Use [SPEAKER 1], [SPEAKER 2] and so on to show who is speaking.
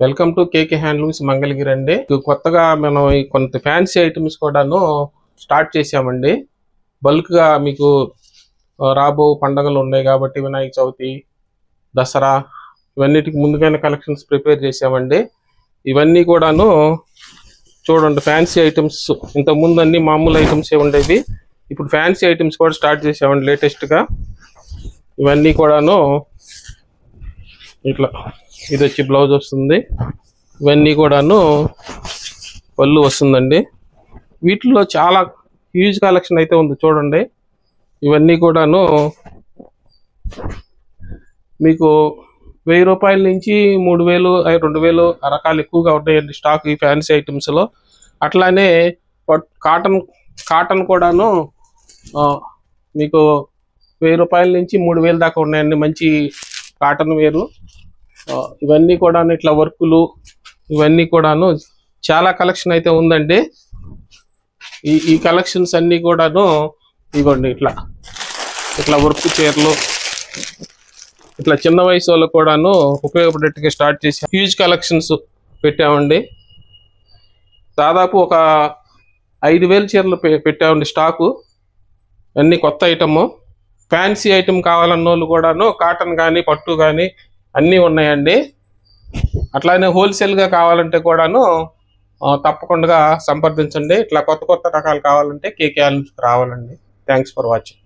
[SPEAKER 1] Welcome to KK handlooms Mangalagiri అండి. కొత్తగా మనం కొంత ఫ్యాన్సీ ఐటమ్స్ కూడాను స్టార్ట్ చేసామండి. బల్క్గా మీకు రాబో పండగలు ఉన్నాయి కాబట్టి వినాయక చవితి, దసరా ఇవన్నిటికి ముందుగానే కలెక్షన్స్ ప్రిపేర్ చేసామండి. ఇవన్నీ కూడాను చూడండి, ఫ్యాన్సీ ఐటమ్స్. ఇంతకుముందు అన్ని మామూలు ఐటమ్సే ఉండేవి, ఇప్పుడు ఫ్యాన్సీ ఐటమ్స్ కూడా స్టార్ట్ చేసామండి లేటెస్ట్గా. ఇవన్నీ కూడాను ఇట్లా, ఇది వచ్చి బ్లౌజ్ వస్తుంది, ఇవన్నీ కూడాను పళ్ళు వస్తుందండి. వీటిలో చాలా హ్యూజ్ కలెక్షన్ అయితే ఉంది చూడండి. ఇవన్నీ కూడాను మీకు 1000 రూపాయల నుంచి 3000, 2000 రకాలు ఎక్కువగా ఉంటాయండి స్టాక్ ఈ ఫ్యాన్సీ ఐటమ్స్లో. అట్లానే కాటన్ కూడాను మీకు 1000 రూపాయల నుంచి 3000 దాకా ఉన్నాయండి, మంచి కాటన్ వేరు. ఇవన్నీ కూడాను ఇట్లా వర్కులు, ఇవన్నీ కూడాను చాలా కలెక్షన్ అయితే ఉందండి. ఈ కలెక్షన్స్ అన్నీ కూడాను ఇవ్వండి. ఇట్లా వర్క్ చీరలు, ఇట్లా చిన్న వయసు వాళ్ళకు కూడాను ఉపయోగపడేట్టుగా స్టార్ట్ చేసి హ్యూజ్ కలెక్షన్స్ పెట్టామండి. దాదాపు ఒక 5000 చీరలు పెట్టామండి స్టాకు. అన్నీ కొత్త ఐటము. ఫ్యాన్సీ ఐటమ్ కావాలన్న వాళ్ళు కూడాను కాటన్ కానీ పట్టు కానీ అన్నీ ఉన్నాయండి. అట్లానే హోల్సేల్గా కావాలంటే కూడాను తప్పకుండా సంప్రదించండి. ఇట్లా కొత్త రకాలు కావాలంటే కేకే హ్యాండ్లూమ్స్కి రావాలండి. Thanks for watching.